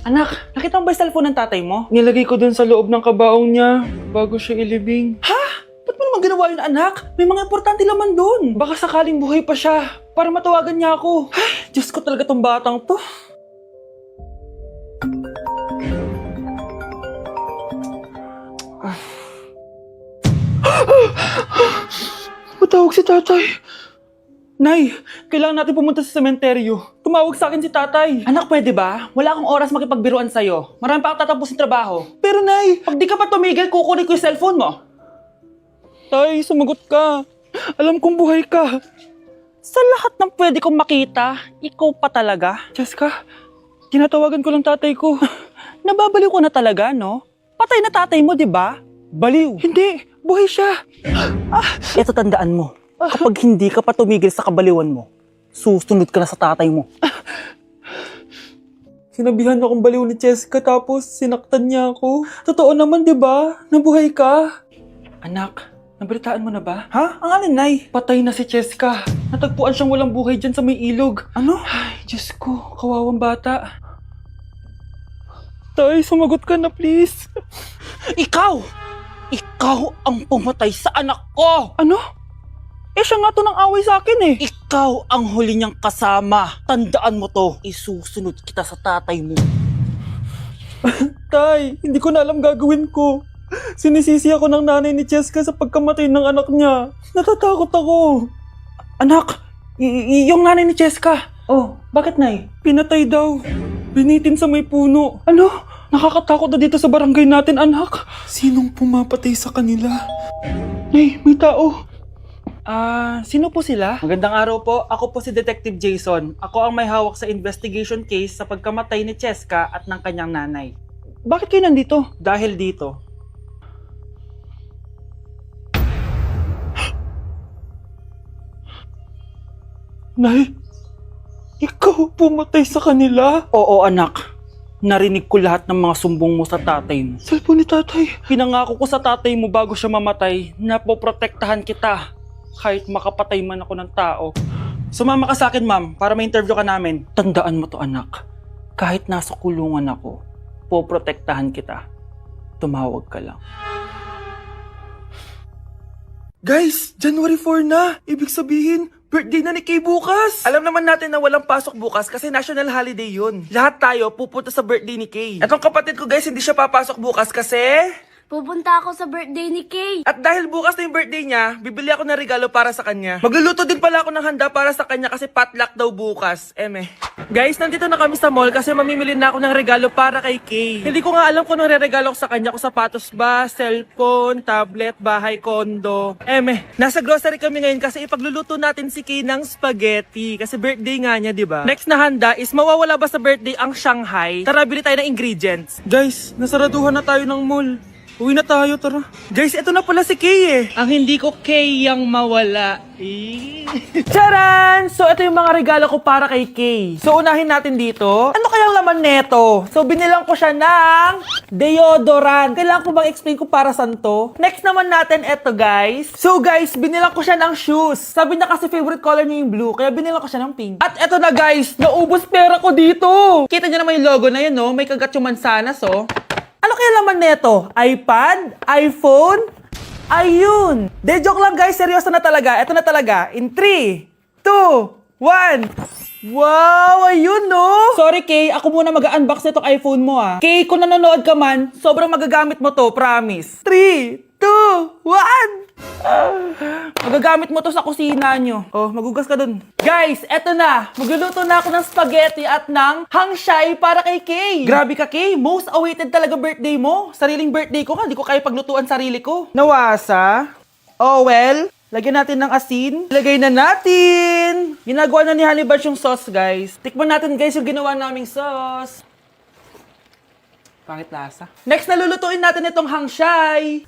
Anak, nakita mo ba yung cellphone ng tatay mo? Nilagay ko dun sa loob ng kabaong niya bago siya ilibing. Ha? Ba't mo naman ginawa yun, anak? May mga importante laman dun. Baka sakaling buhay pa siya para matawagan niya ako. Ay, Diyos ko talaga tong batang to. Matawag si tatay. Nay, kailangan natin pumunta sa sementeryo. Tumawag sa akin si tatay. Anak, pwede ba? Wala akong oras makipagbiruan sa'yo. Marami pa akong tatapusin trabaho. Pero Nay, pag di ka pa tumigil, kukunin ko yung cellphone mo. Tay, sumagot ka. Alam kong buhay ka. Sa lahat ng pwede kong makita, ikaw pa talaga. Jessica, tinatawagan ko lang tatay ko. Nababaliw ko na talaga, no? Patay na tatay mo, di ba? Baliw. Hindi, buhay siya. Ito tandaan mo. Kapag hindi ka pa tumigil sa kabaliwan mo, susunod ka na sa tatay mo. Sinabihan akong baliw ni Jessica tapos sinaktan niya ako. Totoo naman, di ba? Nabuhay ka. Anak, nabalitaan mo na ba? Ha? Ang alin, Nay? Patay na si Jessica. Natagpuan siyang walang buhay dyan sa may ilog. Ano? Ay, Diyos ko, kawawang bata. Tay, sumagot ka na please. Ikaw! Ikaw ang pumatay sa anak ko! Ano? Eh siya nga to ng away sa akin eh. Ikaw ang huli niyang kasama. Tandaan mo to. Isusunod kita sa tatay mo. Tay, hindi ko na alam gagawin ko. Sinisisi ako ng nanay ni Jessica sa pagkamatay ng anak niya. Natatakot ako. Anak, yung nanay ni Jessica. Oh, bakit, Nay? Pinatay daw. Binitin sa may puno. Ano? Nakakatakot na dito sa barangay natin, anak. Sinong pumapatay sa kanila? Nay, may tao. Sino po sila? Magandang araw po. Ako po si Detective Jason. Ako ang may hawak sa investigation case sa pagkamatay ni Cheska at ng kanyang nanay. Bakit kayo nandito? Dahil dito. Nay, ikaw pumatay sa kanila? Oo, anak. Narinig ko lahat ng mga sumbong mo sa tatay mo. Cellphone ni tatay. Pinangako ko sa tatay mo bago siya mamatay na poprotektahan kita kahit makapatay man ako ng tao. Sumama ka sa akin, ma'am, para ma-interview ka namin. Tandaan mo to, anak. Kahit nasa kulungan ako, poprotektahan kita. Tumawag ka lang. Guys, January 4 na. Ibig sabihin, birthday na ni Kay bukas. Alam naman natin na walang pasok bukas kasi national holiday yun. Lahat tayo pupunta sa birthday ni Kay. Etong kapatid ko guys, hindi siya papasok bukas kasi... Pupunta ako sa birthday ni Kay. At dahil bukas na yung birthday niya, bibili ako ng regalo para sa kanya. Magluluto din pala ako ng handa para sa kanya kasi potluck daw bukas. Guys, nandito na kami sa mall kasi mamimili na ako ng regalo para kay Kay. Hindi ko nga alam kung anong regalo ko sa kanya. Kung sapatos ba, cellphone, tablet, bahay, kondo. Nasa grocery kami ngayon kasi ipagluluto natin si Kay ng spaghetti. Kasi birthday nga niya, di ba? Next na handa is mawawala ba sa birthday ang Shanghai? Tara, bili tayo ng ingredients. Guys, nasaraduhan na tayo ng mall. Uwi na tayo, tara. Guys, ito na pala si Kay eh. Ang hindi ko kayang mawala. Charan! So, ito yung mga regalo ko para kay Kay. So, unahin natin dito. Ano kayang laman neto? So, binilang ko siya ng deodorant. Kailangan ko bang explain ko para saan to? Next naman natin ito, guys. So, guys, binilang ko siya ng shoes. Sabi na kasi favorite color niya yung blue, kaya binilang ko siya ng pink. At ito na, guys, naubos pera ko dito. Kita niyo naman yung logo na yun, no? May kagat yung mansanas, oh. Ano kaya laman neto? iPad? iPhone? Ayun! De, joke lang guys, seryoso na talaga. Ito na talaga. In 3, 2, 1. Wow! Ayun no! Sorry Kay, ako muna mag-unbox nitong iPhone mo ah. Kay, kung nanonood ka man, sobrang magagamit mo to, promise. 3, 2, 1! Magagamit mo to sa kusina nyo. Oh, magugas ka dun. Guys, eto na. Magluluto na ako ng spaghetti at ng hangshai para kay Kay. Grabe ka, Kay. Most awaited talaga birthday mo. Sariling birthday ko ka. Hindi ko kaya paglutuan sarili ko. Nawasa. Oh, well. Lagyan natin ng asin. Lagay na natin. Ginagawa na ni Honey Bunch yung sauce, guys. Tikman natin, guys, yung ginawa naming sauce. Pangit lasa. Next, nalulutuin natin itong hangshai.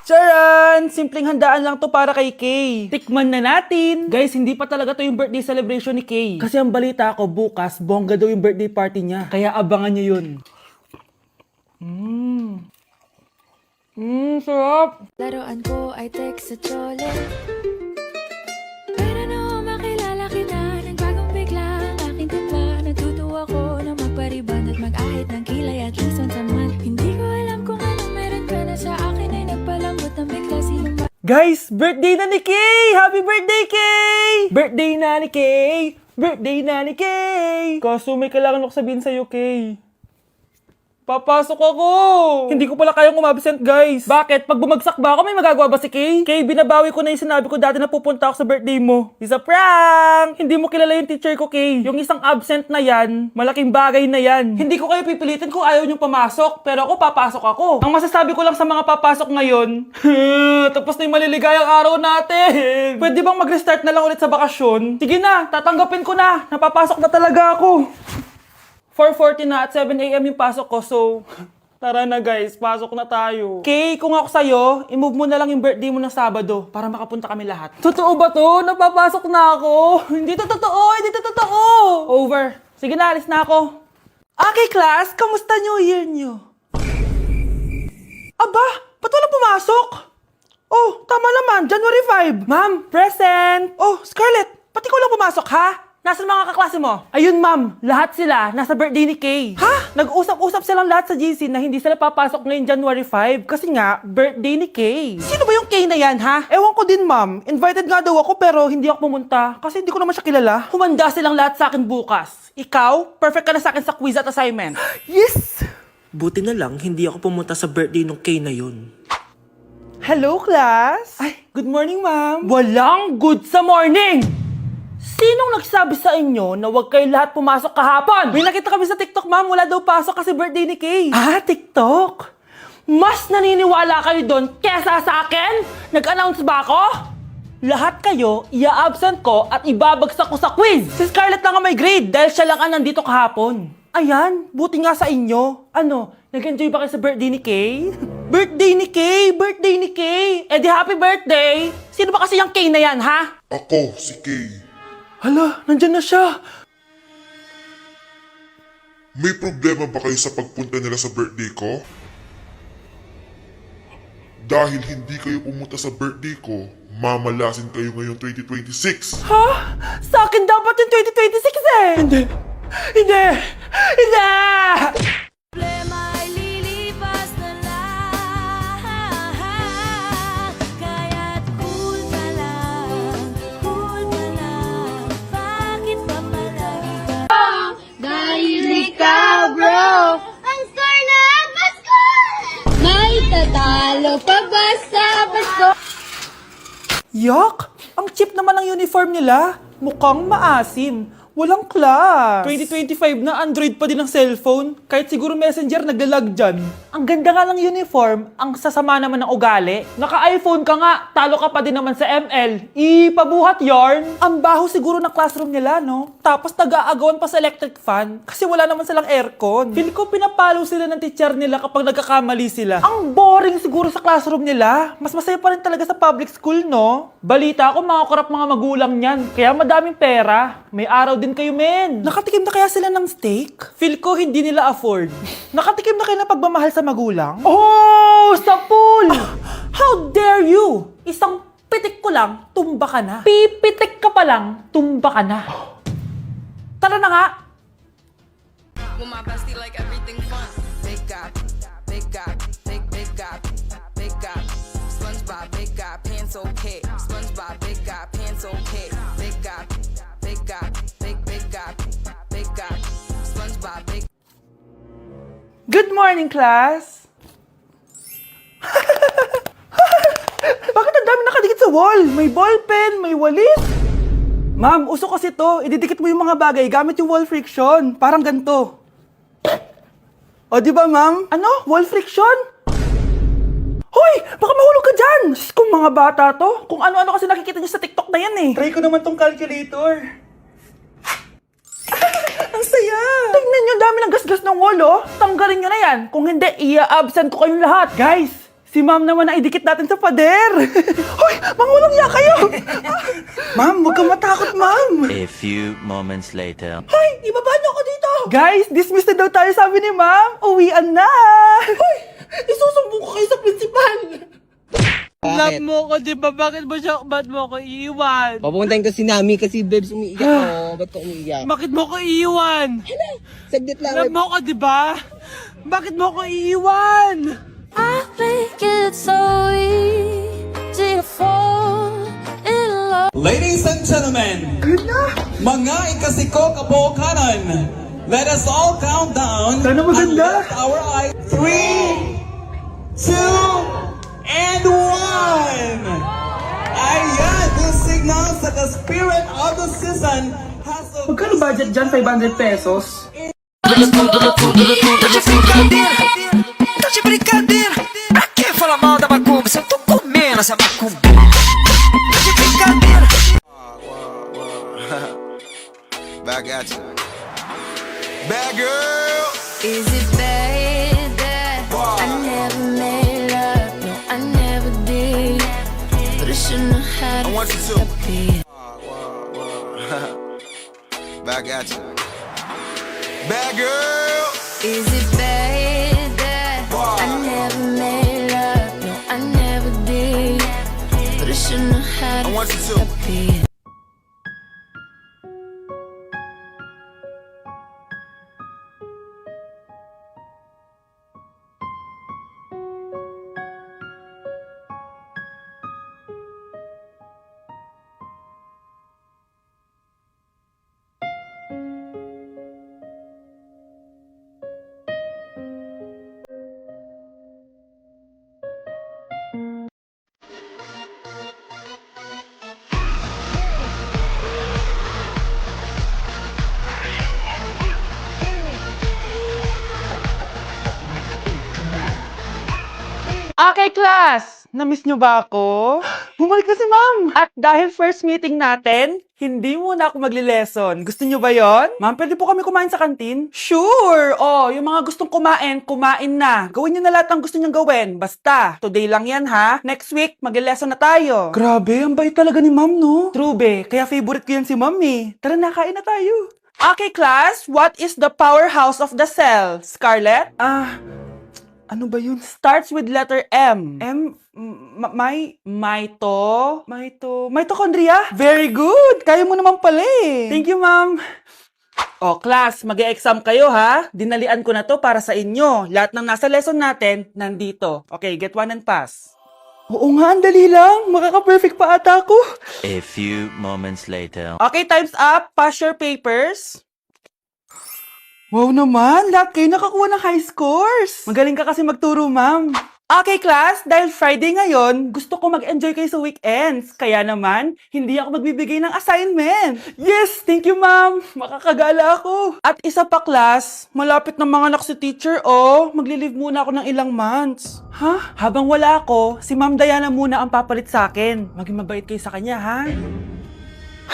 Charan! Simpleng handaan lang to para kay Kay. Tikman na natin. Guys, hindi pa talaga to yung birthday celebration ni Kay. Kasi ang balita ko, bukas, bongga daw yung birthday party niya. Kaya abangan niyo yun. Sarap! Laruan ko ay text sa chole. Pero no, makilala kita ng bagong bigla. Aking timpla, Guys, birthday na ni Kay! Happy birthday, Kay! Birthday na ni Kay! Birthday na ni Kay! Kaso may kailangan ako sabihin sa'yo, Kay. Papasok ako! Hindi ko pala kayang umabsent, guys. Bakit? Pag bumagsak ba ako, may magagawa ba si Kay? Kay, binabawi ko na yung sinabi ko dati na pupunta ako sa birthday mo. It's a prank! Hindi mo kilala yung teacher ko, Kay. Yung isang absent na yan, malaking bagay na yan. Hindi ko kayo pipilitin kung ayaw niyong pumasok, pero ako papasok ako. Ang masasabi ko lang sa mga papasok ngayon, tapos na yung maliligayang araw natin. Pwede bang mag-restart na lang ulit sa bakasyon? Sige na, tatanggapin ko na. Napapasok na talaga ako. 4:40 na at 7 a.m. yung pasok ko, so tara na guys, pasok na tayo. Kay, kung ako sa'yo, i-move mo na lang yung birthday mo ng Sabado para makapunta kami lahat. Totoo ba to? Napapasok na ako. Hindi to totoo, hindi to totoo. Over. Sige na, alis na ako. Okay, class, kamusta New Year nyo? Aba, ba't wala pumasok? Oh, tama naman, January 5. Ma'am, present. Oh, Scarlett, pati ko lang pumasok, ha? Nasaan mga kaklase mo? Ayun, ma'am. Lahat sila nasa birthday ni Kay. Ha? Nag-usap-usap silang lahat sa GC na hindi sila papasok ngayong January 5 kasi nga, birthday ni Kay. Sino ba yung Kay na yan, ha? Ewan ko din, ma'am. Invited nga daw ako pero hindi ako pumunta kasi hindi ko naman siya kilala. Humanda silang lahat sa akin bukas. Ikaw, perfect ka na sa akin sa quiz at assignment. Yes! Buti na lang, hindi ako pumunta sa birthday ng Kay na yun. Hello, class? Ay, good morning, ma'am. Walang good sa morning! Sinong nagsabi sa inyo na huwag kayo lahat pumasok kahapon? May nakita kami sa TikTok, ma'am. Wala daw pasok kasi birthday ni Kay. Ah, TikTok? Mas naniniwala kayo doon kesa sa akin? Nag-announce ba ako? Lahat kayo, ia-absent ko at ibabagsak ko sa quiz. Si Scarlett lang ang may grade dahil siya lang ang nandito kahapon. Ayan, buti nga sa inyo. Ano, nag-enjoy ba kayo sa birthday ni Kay? Birthday ni Kay! Birthday ni Kay! Eh di happy birthday! Sino ba kasi yung Kay na yan, ha? Ako, si Kay. Hala, nandyan na siya. May problema ba kayo sa pagpunta nila sa birthday ko? Dahil hindi kayo pumunta sa birthday ko, mamalasin kayo ngayong 2026. Ha? Sa akin dapat yung 2026 eh! Hindi! Hindi! Hindi! Problema ay lilipas na lang. Kaya't cool ka lang. Bakit ba palagi ka? Dahil ikaw, bro, ang star na Pasko! May tatalo pa ba sa Pasko? Yuck! Ang cheap naman ang uniform nila. Mukhang maasim. Walang class. 2025 na Android pa din ang cellphone. Kahit siguro Messenger naglalag dyan. Ang ganda nga ng uniform, ang sasama naman ng ugali. Naka-iPhone ka nga, talo ka pa din naman sa ML. Ipabuhat yarn. Ang baho siguro ng classroom nila, no? Tapos nag-aagawan pa sa electric fan kasi wala naman silang aircon. Feel ko pinapalo sila ng teacher nila kapag nagkakamali sila. Ang boring siguro sa classroom nila. Mas masaya pa rin talaga sa public school, no? Balita ko mga korap mga magulang niyan. Kaya madaming pera. May araw din kayo, men. Nakatikim na kaya sila ng steak? Feel ko hindi nila afford. Nakatikim na kayo ng pagmamahal sa magulang? Oh, sa pool! How dare you? Isang pitik ko lang, tumba ka na. Pipitik ka pa lang, tumba ka na. Tara na nga. With my bestie like everything fun. Big guy, big guy, big guy, big guy. SpongeBob, big guy, pants okay. SpongeBob, big guy, pants okay. Big guy, big guy, big guy, big guy. SpongeBob, big. Good morning, class. Bakit ang dami nakadikit sa wall? May ballpen, may walis. Ma'am, uso kasi to. Ididikit mo yung mga bagay gamit yung wall friction. Parang ganito. O, di ba, ma'am? Ano? Wall friction? Hoy! Baka mahulog ka dyan! Kung mga bata to, kung ano-ano kasi nakikita niyo sa TikTok na yan eh. Try ko naman tong calculator. Ang saya! Tingnan niyo, dami ng gasgas ng wall, oh. Tanggalin niyo na yan. Kung hindi, ia-absent ko kayong lahat. Guys, si ma'am naman na idikit natin sa pader. Hoy! Mangulang niya kayo! Ma'am, huwag kang matakot, ma'am. A few moments later. Hoy! Ibaba niyo ako dito! Guys, dismissed na daw tayo, sabi ni ma'am. Uwian na! Hoy! Isusumbong ko kayo sa principal! Love mo ko, di ba? Bakit mo ko iiwan? Papuntahin ko si Nami kasi babes umiiyak ako. Ba't ko umiiyak? Bakit mo ko iiwan? Saglit lang. Love mo ko, di ba? Bakit mo ko iiwan? I think it's so easy to fall in love. Ladies and gentlemen, mga ikasiko kabukanan, let us all count down and lift our eyes. 3, 2, and 1! Ayan, this signals that the spirit of the season has a... Magkano budget dyan? 500 pesos? Tá de brincadeira, pra que falar mal da macumba se eu tô comendo essa macumba? Tá de brincadeira. Back at you. Bad girl. Is it bad that I never made love? No, I never did. But I shouldn't have had I want you to. Back at you. Bad girl. Is it bad that I never made love? No, I never did. But I shouldn't have had I want you to. Okay, class! Namiss nyo ba ako? Bumalik na si ma'am! At dahil first meeting natin, hindi muna ako magli-lesson. Gusto nyo ba yon? Ma'am, pwede po kami kumain sa kantin? Sure! Oh, yung mga gustong kumain, kumain na. Gawin nyo na lahat ng gusto nyong gawin. Basta, today lang yan ha. Next week, magli-lesson na tayo. Grabe, ang bait talaga ni ma'am, no? True be, kaya favorite ko yan si ma'am eh. Tara na, kain na tayo. Okay, class, what is the powerhouse of the cell? Scarlett? Ano ba yun? Starts with letter M. Mitochondria? Very good! Kaya mo naman pala eh. Thank you, ma'am. O, class, mag-e-exam kayo ha. Dinalian ko na to para sa inyo. Lahat ng nasa lesson natin, nandito. Okay, get one and pass. Oo nga, ang dali lang. Makaka-perfect pa ata ako. A few moments later. Okay, time's up. Pass your papers. Wow naman, lahat kayo nakakuha ng high scores. Magaling ka kasi magturo, ma'am. Okay, class, dahil Friday ngayon, gusto ko mag-enjoy kayo sa weekends. Kaya naman, hindi ako magbibigay ng assignment. Yes, thank you ma'am. Makakagala ako. At isa pa, class, malapit na mga anak si teacher, oh. Magli-leave muna ako ng ilang months. Ha? Habang wala ako, si Ma'am Diana muna ang papalit sa akin. Maging mabait kayo sa kanya, ha?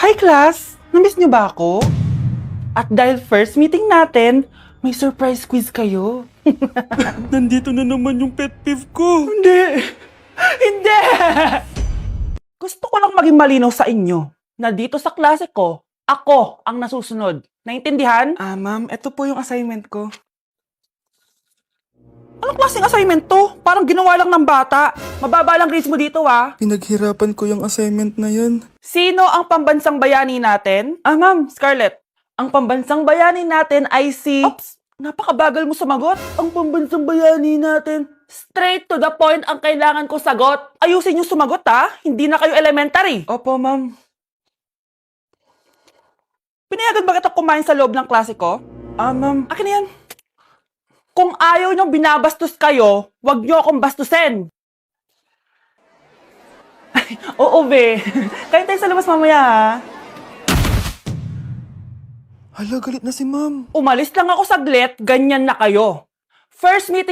Hi, class! Namiss niyo ba ako? At dahil first meeting natin, may surprise quiz kayo. Nandito na naman yung pet peeve ko. Hindi! Hindi! Gusto ko lang maging malinaw sa inyo na dito sa klase ko, ako ang nasusunod. Naintindihan? Ma'am, ito po yung assignment ko. Anong klaseng assignment to? Parang ginawa lang ng bata. Mababa lang grades mo dito, ha? Pinaghirapan ko yung assignment na yun. Sino ang pambansang bayani natin? Ma'am, Scarlett, ang pambansang bayani natin ay si... Oops! Napakabagal mo sumagot. ang pambansang bayani natin. Straight to the point ang kailangan ko sagot. Ayusin yung sumagot, ha? Hindi na kayo elementary. Opo, ma'am. Pinayagan ba kita kumain sa loob ng klase ko? Ma'am. Akin na yan. Kung ayaw niyong binabastos kayo, wag niyo akong bastusin. Oo, be. Kain tayo sa labas mamaya, ha? Hala, galit na si ma'am. Umalis lang ako saglit, ganyan na kayo. First meeting